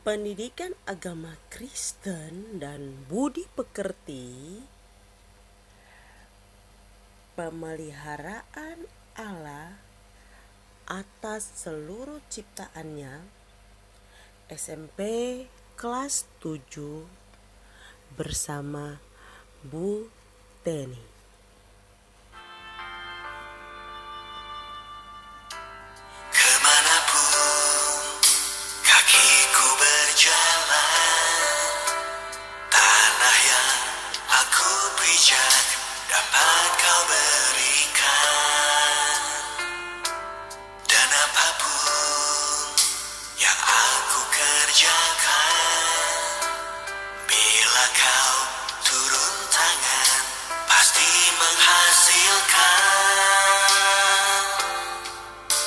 Pendidikan agama Kristen dan budi pekerti, pemeliharaan Allah atas seluruh ciptaannya, SMP kelas 7 bersama Bu Teni. Kemanapun kakiku berjalan, tanah yang aku pijak dapat kau berikan. Dan apapun yang aku kerjakan, bila kau turun tangan, pasti menghasilkan.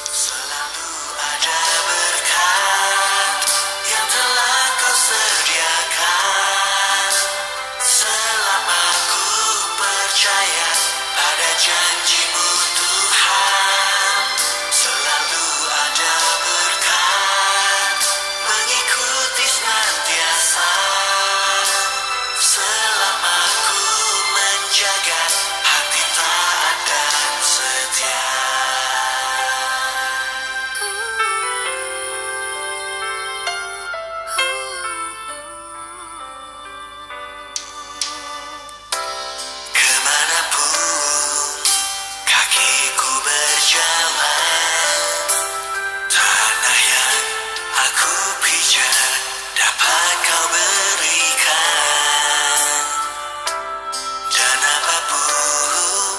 Selalu ada berkat yang telah kau sediakan. Selama ku percaya pada janji-Mu Tuhan, selalu ada berkat mengikuti senantiasa. Selama ku menjaga hati taat dan setia. Kemanapun kakiku berjalan, tanah yang aku pijak dapat kau berikan. Dan apapun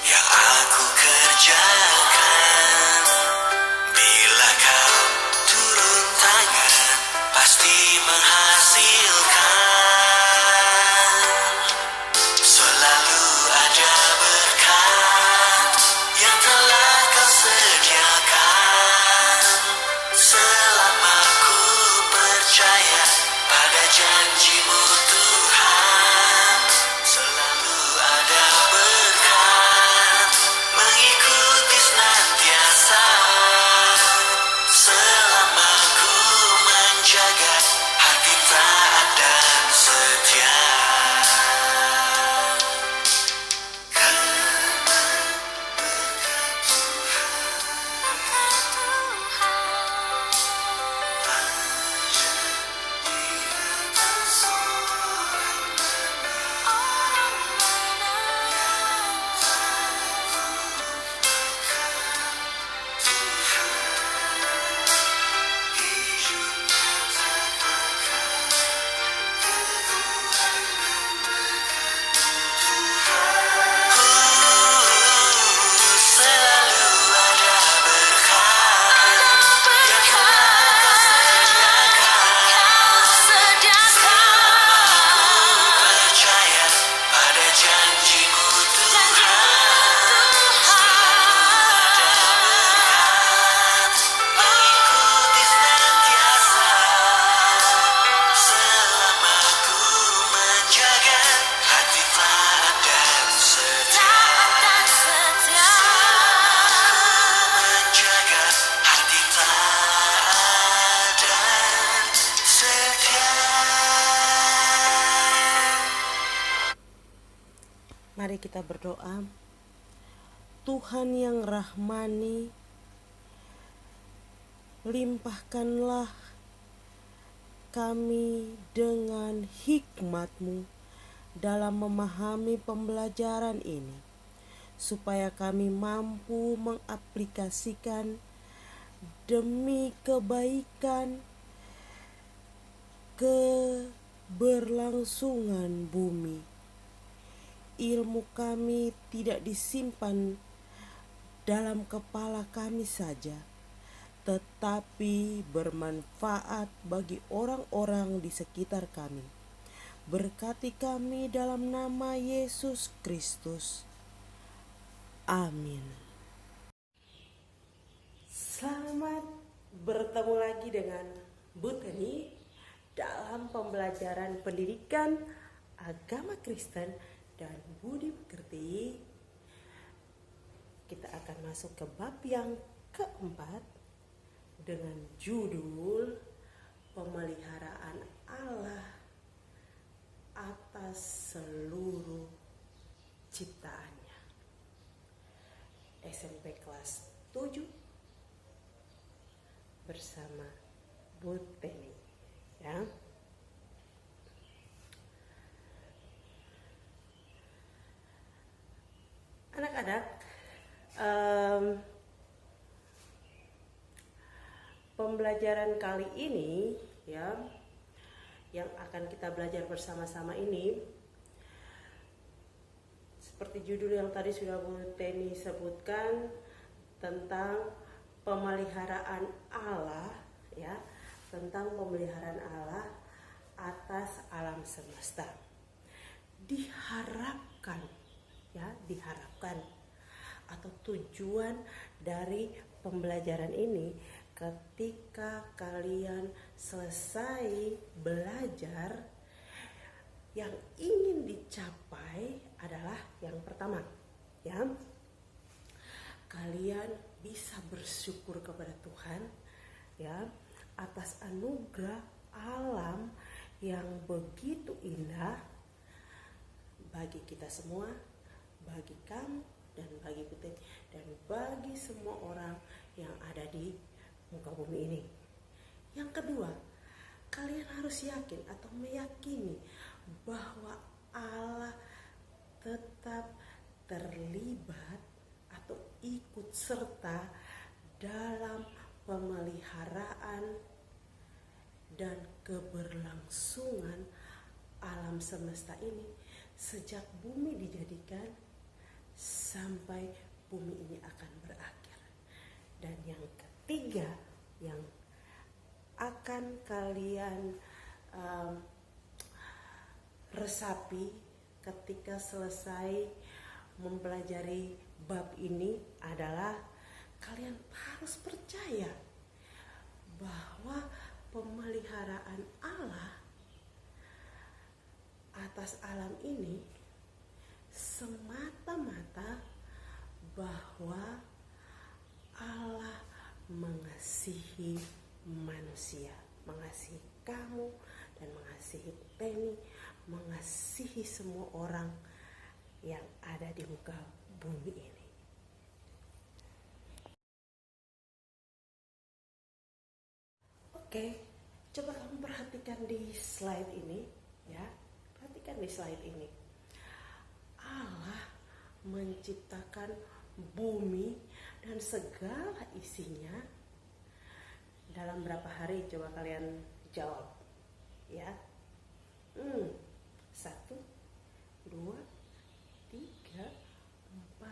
yang aku kerjakan, bila kau turun tangan, pasti menghasilkan. Selalu ada berkat yang telah kau sediakan. Selama ku percaya pada janji-Mu Tuhan, selalu ada berkat mengikuti senantiasa. Selama ku menjaga hati taat dan setia. Selalu ada berkat yang kau sediakan. Percaya pada janji-Mu Tuhan, selalu ada berkat mengikuti senantiasa. Selama ku menjaga hati taat dan setia. Menjaga hati taat dan setia. Mari kita berdoa. Tuhan yang rahmani, limpahkanlah kami dengan hikmat-Mu dalam memahami pembelajaran ini, supaya kami mampu mengaplikasikan demi kebaikan keberlangsungan bumi. Ilmu kami tidak disimpan dalam kepala kami saja, tetapi bermanfaat bagi orang-orang di sekitar kami. Berkati kami dalam nama Yesus Kristus. Amin. Selamat bertemu lagi dengan Bu Teni dalam pembelajaran pendidikan agama Kristen dan budi pekerti. Kita akan masuk ke bab yang keempat dengan judul pemeliharaan SMP kelas 7 bersama Bu Teni, ya. Anak-anak, pembelajaran kali ini, ya, yang akan kita belajar bersama-sama ini, seperti judul yang tadi sudah Bu Teni sebutkan, tentang pemeliharaan Allah, ya, tentang pemeliharaan Allah atas alam semesta. Diharapkan, ya, diharapkan atau tujuan dari pembelajaran ini, ketika kalian selesai belajar, yang ingin dicapai adalah yang pertama, ya, kalian bisa bersyukur kepada Tuhan, ya, atas anugerah alam yang begitu indah bagi kita semua, bagi kamu dan bagi Putri, dan bagi semua orang yang ada di muka bumi ini. Yang kedua, kalian harus yakin atau meyakini bahwa Allah tetap terlibat atau ikut serta dalam pemeliharaan dan keberlangsungan alam semesta ini sejak bumi dijadikan sampai bumi ini akan berakhir. Dan yang ketiga yang akan kalian resapi ketika selesai mempelajari bab ini adalah kalian harus percaya bahwa pemeliharaan Allah atas alam ini semata-mata bahwa Allah mengasihi manusia, mengasihi kamu dan mengasihi Teni, mengasihi semua orang yang ada di muka bumi ini. Oke, coba kamu perhatikan di slide ini, ya. Perhatikan di slide ini. Allah menciptakan bumi dan segala isinya dalam berapa hari? Coba kalian jawab, ya. 1, 2, 3, 4,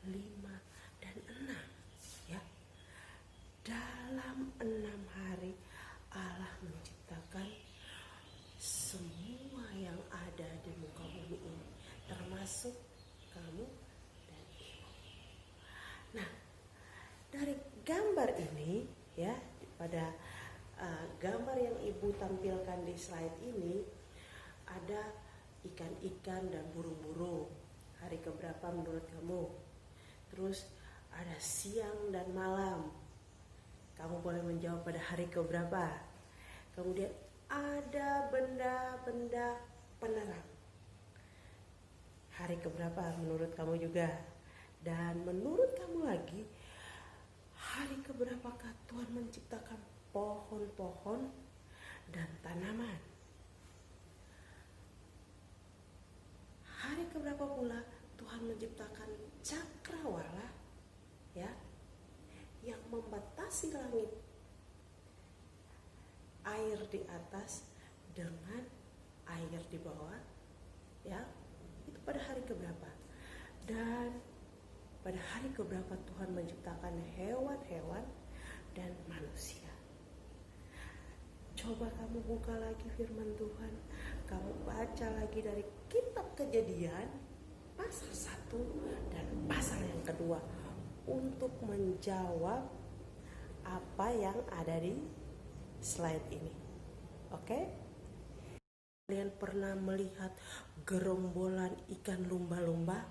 5, dan 6, ya. Dalam 6 hari Allah menciptakan semua yang ada di muka bumi ini, termasuk kamu dan ibu. Nah, dari gambar ini, ya, pada gambar yang ibu tampilkan di slide ini, ada ikan-ikan dan burung-burung. Hari keberapa menurut kamu? Terus ada siang dan malam. Kamu boleh menjawab pada hari keberapa. Kemudian ada benda-benda penerang. Hari keberapa menurut kamu juga? Dan menurut kamu lagi, hari keberapakah Tuhan menciptakan pohon-pohon dan tanaman? Hari keberapa pula Tuhan menciptakan cakrawala, ya, yang membatasi langit, air di atas dengan air di bawah, ya. Itu pada hari keberapa? Dan pada hari keberapa Tuhan menciptakan hewan-hewan dan manusia? Coba kamu buka lagi firman Tuhan, kamu baca lagi dari kitab Kejadian pasal 1 dan pasal yang kedua untuk menjawab apa yang ada di slide ini. Oke? Kalian pernah melihat gerombolan ikan lumba-lumba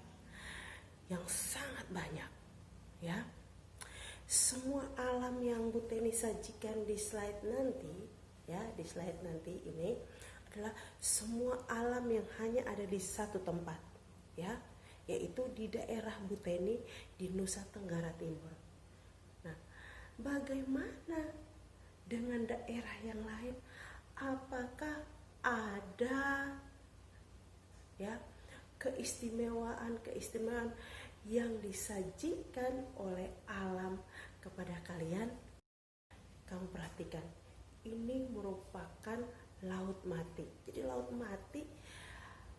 yang sangat banyak, ya? Semua alam yang Bu Teni sajikan di slide nanti, ya, di slide nanti ini adalah semua alam yang hanya ada di satu tempat, ya, yaitu di daerah Buteni di Nusa Tenggara Timur. Nah, bagaimana dengan daerah yang lain? Apakah ada ya keistimewaan yang disajikan oleh alam kepada kalian? Kamu perhatikan, ini merupakan laut mati. Jadi laut mati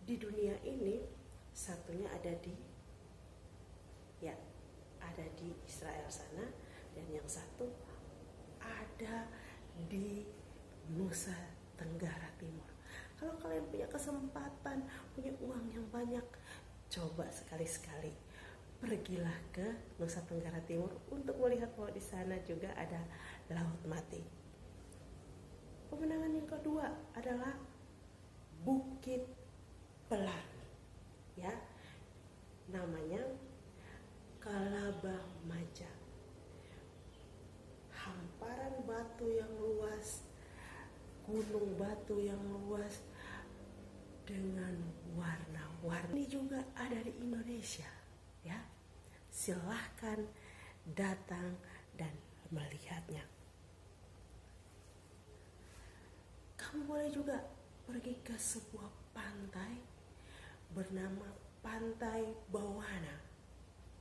di dunia ini satunya ada di Israel sana, dan yang satu ada di Nusa Tenggara Timur. Kalau kalian punya kesempatan, punya uang yang banyak, coba sekali-sekali pergilah ke Nusa Tenggara Timur untuk melihat bahwa di sana juga ada laut mati. Pemandangan yang kedua adalah Bukit Pelangi, ya, namanya Kalabah Maja. Hamparan batu yang luas, gunung batu yang luas dengan warna-warni. Ini juga ada di Indonesia, ya. Silahkan datang dan melihatnya. Kamu boleh juga pergi ke sebuah pantai bernama Pantai Bawana,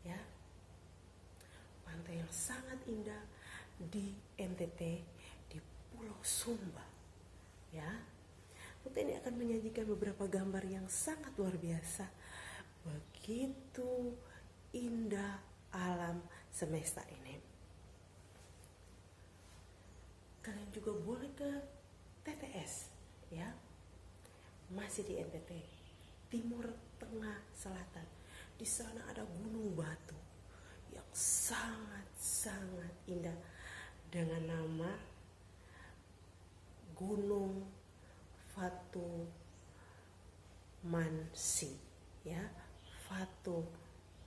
ya. Pantai yang sangat indah di NTT, di Pulau Sumba, ya. Ini akan menyajikan beberapa gambar yang sangat luar biasa. Begitu indah alam semesta ini. Kalian juga boleh ke TTS, ya, masih di NTT, Timur Tengah Selatan. Di sana ada gunung batu yang sangat indah dengan nama Gunung Fatu Mansi, ya, Fatu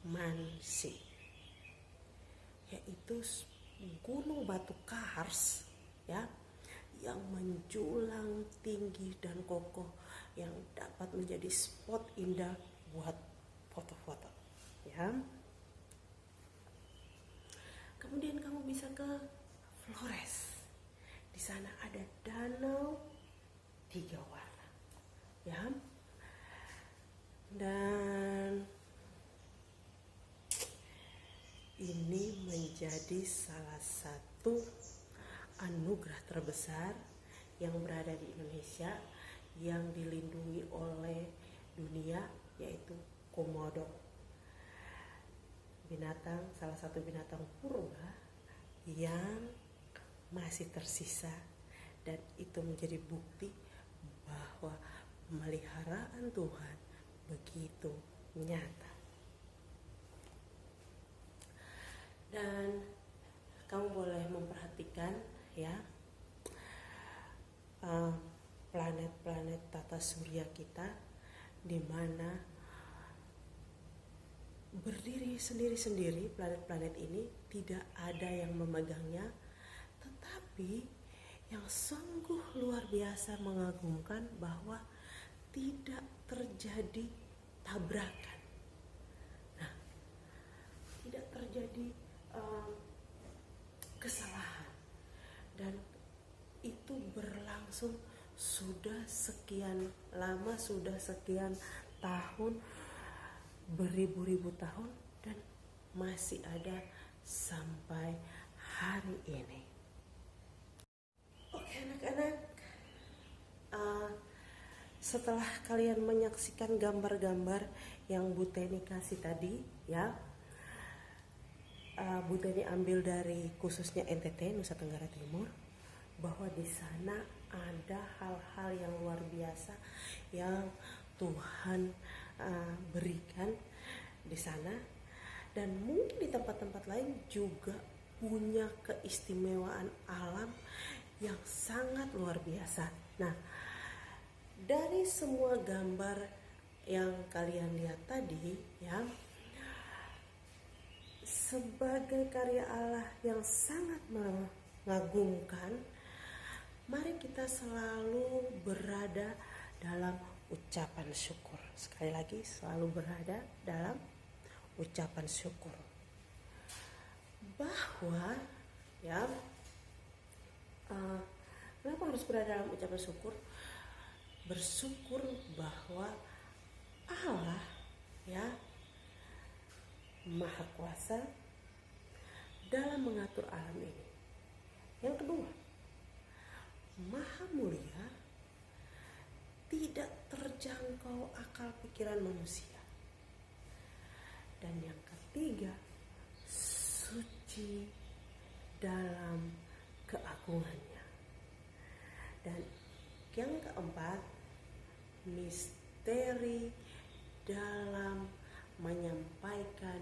Mansi, yaitu gunung batu kars, ya, yang menjulang tinggi dan kokoh, yang dapat menjadi spot indah buat foto-foto, ya. Kemudian kamu bisa ke Flores. Di sana ada danau 3 warna, ya. Dan ini menjadi salah satu anugerah terbesar yang berada di Indonesia yang dilindungi oleh dunia, yaitu komodo. Salah satu binatang purba yang masih tersisa, dan itu menjadi bukti bahwa pemeliharaan Tuhan begitu nyata. Dan kamu boleh memperhatikan, ya, planet-planet tata surya kita, di mana berdiri sendiri-sendiri. Planet-planet ini tidak ada yang memegangnya, tetapi yang sungguh luar biasa mengagumkan bahwa tidak terjadi tabrakan. Nah, tidak terjadi kesalahan, dan itu berlangsung sudah sekian lama, sudah sekian tahun, beribu-ribu tahun, dan masih ada sampai hari ini. Oke anak-anak, setelah kalian menyaksikan gambar-gambar yang Bu Teni kasih tadi, ya, Bu Teni ambil dari khususnya NTT, Nusa Tenggara Timur, bahwa di sana ada hal-hal yang luar biasa yang Tuhan berikan di sana, dan mungkin di tempat-tempat lain juga punya keistimewaan alam yang sangat luar biasa. Nah, dari semua gambar yang kalian lihat tadi, ya, sebagai karya Allah yang sangat mengagumkan, mari kita selalu berada dalam ucapan syukur. Sekali lagi, selalu berada dalam ucapan syukur. Bahwa ya, kenapa harus berada dalam ucapan syukur? Bersyukur bahwa Allah ya Maha Kuasa dalam mengatur alam ini. Yang kedua, Maha Mulia, tidak terjangkau akal pikiran manusia. Dan yang ketiga, suci dalam keagungannya. Dan yang keempat, misteri dalam menyampaikan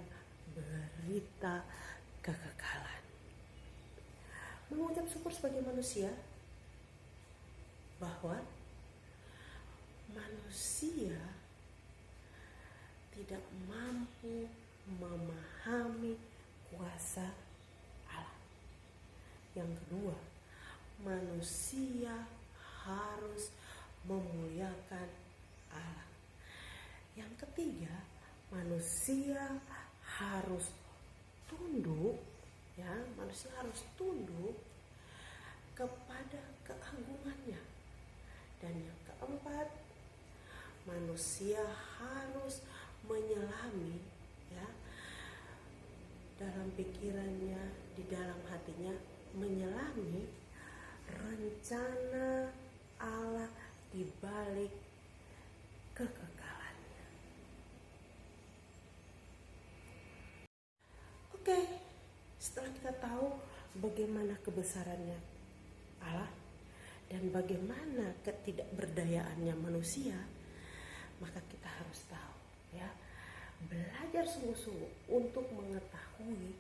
berita kekekalan. Mengucap syukur sebagai manusia bahwa manusia tidak mampu memahami kuasa Allah. Yang kedua, manusia harus memuliakan Allah. Yang ketiga, manusia harus tunduk, ya, manusia harus tunduk kepada keagungannya. Dan yang keempat, manusia harus menyelami, ya, dalam pikirannya, di dalam hatinya, menyelami rencana Allah di balik kekekalannya. Oke, setelah kita tahu bagaimana kebesarannya Allah dan bagaimana ketidakberdayaannya manusia, maka kita harus tahu, ya, belajar sungguh-sungguh untuk mengetahui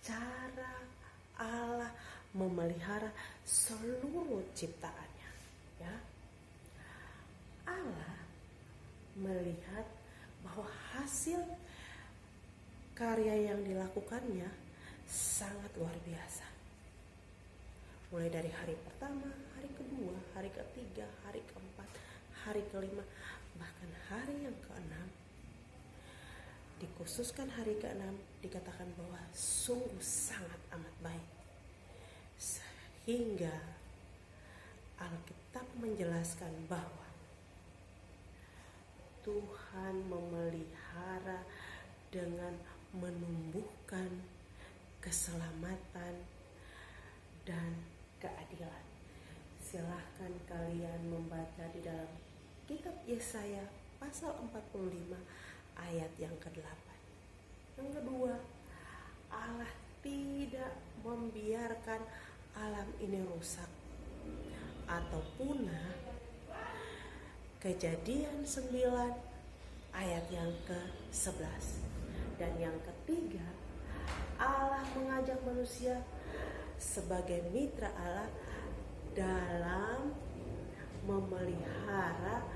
cara Allah memelihara seluruh ciptaannya, ya. Allah melihat bahwa hasil karya yang dilakukannya sangat luar biasa. Mulai dari hari pertama, hari kedua, hari ketiga, hari keempat, hari kelima, bahkan hari yang keenam. Dikhususkan hari keenam dikatakan bahwa sungguh sangat amat baik. Sehingga Alkitab menjelaskan bahwa Tuhan memelihara dengan menumbuhkan keselamatan dan keadilan. Silahkan kalian membaca di dalam kitab Yesaya pasal 45 ayat yang ke-8. Yang kedua, Allah tidak membiarkan alam ini rusak atau punah. Kejadian 9 ayat yang ke-11. Dan yang ketiga, Allah mengajak manusia sebagai mitra Allah dalam memelihara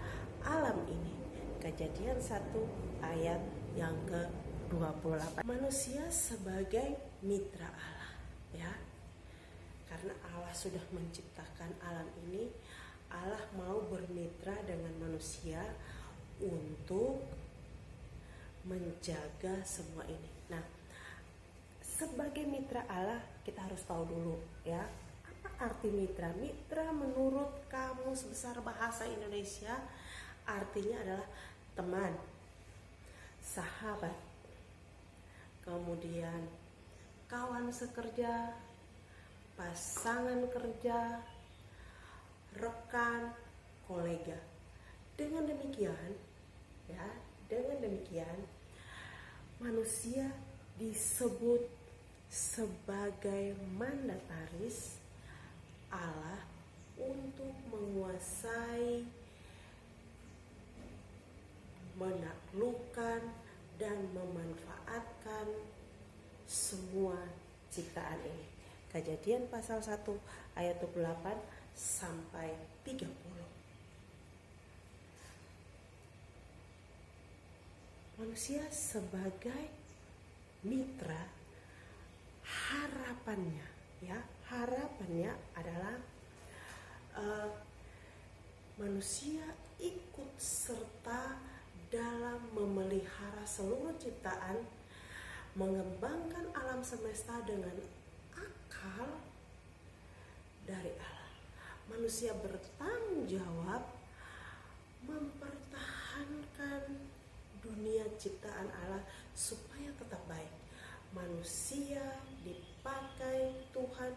alam ini. Kejadian 1 ayat yang ke-28. Manusia sebagai mitra Allah, ya. Karena Allah sudah menciptakan alam ini, Allah mau bermitra dengan manusia untuk menjaga semua ini. Nah, sebagai mitra Allah kita harus tahu dulu, ya, apa arti mitra? Mitra menurut Kamus Besar Bahasa Indonesia artinya adalah teman, sahabat, kemudian kawan sekerja, pasangan kerja, rekan, kolega. Dengan demikian, ya, manusia disebut sebagai mandataris Allah untuk menguasai, menaklukkan, dan memanfaatkan semua ciptaan ini. Kejadian pasal 1 ayat 28 sampai 30. Manusia sebagai mitra, harapannya, ya, harapannya adalah manusia ikut serta dalam memelihara seluruh ciptaan mengembangkan alam semesta dengan akal dari Allah. Manusia bertanggung jawab mempertahankan dunia ciptaan Allah supaya tetap baik. Manusia dipakai Tuhan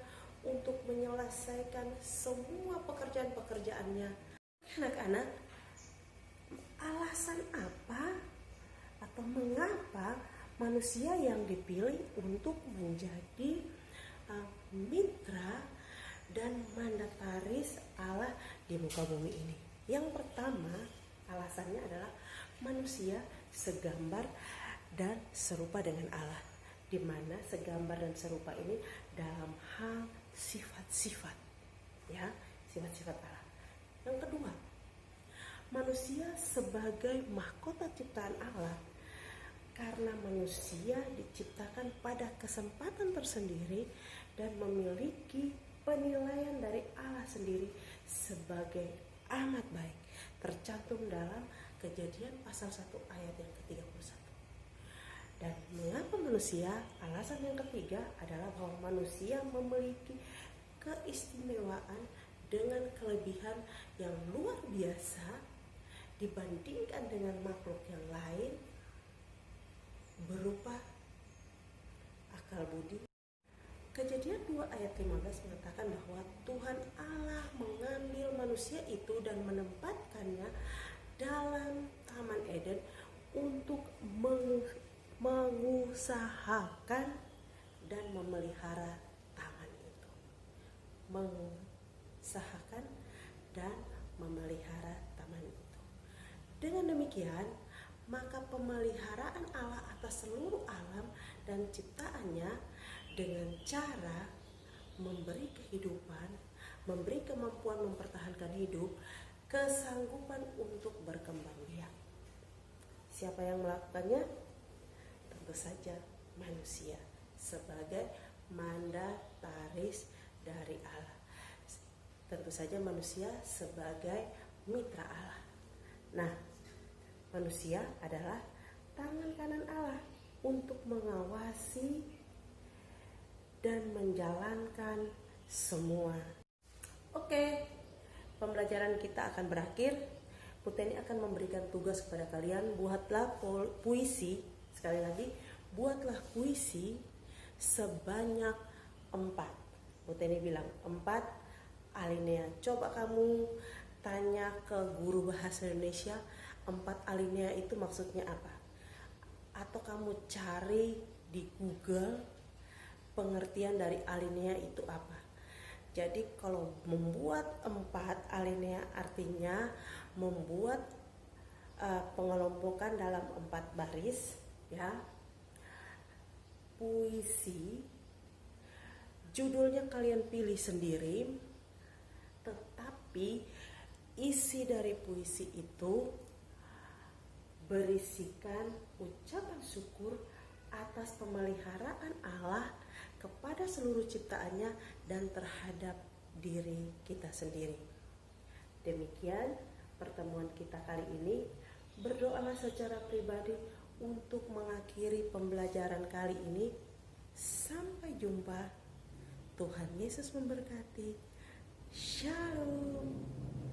untuk menyelesaikan semua pekerjaan-pekerjaannya. Anak-anak, alasan apa atau mengapa manusia yang dipilih untuk menjadi mitra dan mandataris Allah di muka bumi ini? Yang pertama, alasannya adalah manusia segambar dan serupa dengan Allah, di mana segambar dan serupa ini dalam hal sifat-sifat, ya, sifat-sifat Allah. Yang kedua, manusia sebagai mahkota ciptaan Allah, karena manusia diciptakan pada kesempatan tersendiri dan memiliki penilaian dari Allah sendiri sebagai amat baik, tercantum dalam Kejadian pasal 1 ayat yang ke-31. Dan mengapa manusia? Alasan yang ketiga adalah bahwa manusia memiliki keistimewaan dengan kelebihan yang luar biasa dibandingkan dengan makhluk yang lain, berupa akal budi. Kejadian 2 ayat 15 mengatakan bahwa Tuhan Allah mengambil manusia itu dan menempatkannya dalam Taman Eden untuk mengusahakan dan memelihara taman itu. Mengusahakan dan memelihara taman itu. Dengan demikian, maka pemeliharaan Allah atas seluruh alam dan ciptaannya dengan cara memberi kehidupan, memberi kemampuan mempertahankan hidup, kesanggupan untuk berkembang biak. Siapa yang melakukannya? Tentu saja manusia sebagai mandataris dari Allah. Tentu saja manusia sebagai mitra Allah. Nah, manusia adalah tangan kanan Allah untuk mengawasi dan menjalankan semua. Oke, pembelajaran kita akan berakhir. Puteni akan memberikan tugas kepada kalian. Buatlah puisi. Sekali lagi, buatlah puisi sebanyak 4. Puteni bilang 4 alinea. Coba kamu tanya ke guru bahasa Indonesia, 4 alinea itu maksudnya apa? Atau kamu cari di Google pengertian dari alinea itu apa. Jadi kalau membuat 4 alinea artinya membuat pengelompokan dalam 4 baris, ya. Puisi, judulnya kalian pilih sendiri, tetapi isi dari puisi itu berisikan ucapan syukur atas pemeliharaan Allah kepada seluruh ciptaannya dan terhadap diri kita sendiri. Demikian pertemuan kita kali ini. Berdoalah secara pribadi untuk mengakhiri pembelajaran kali ini. Sampai jumpa. Tuhan Yesus memberkati. Shalom.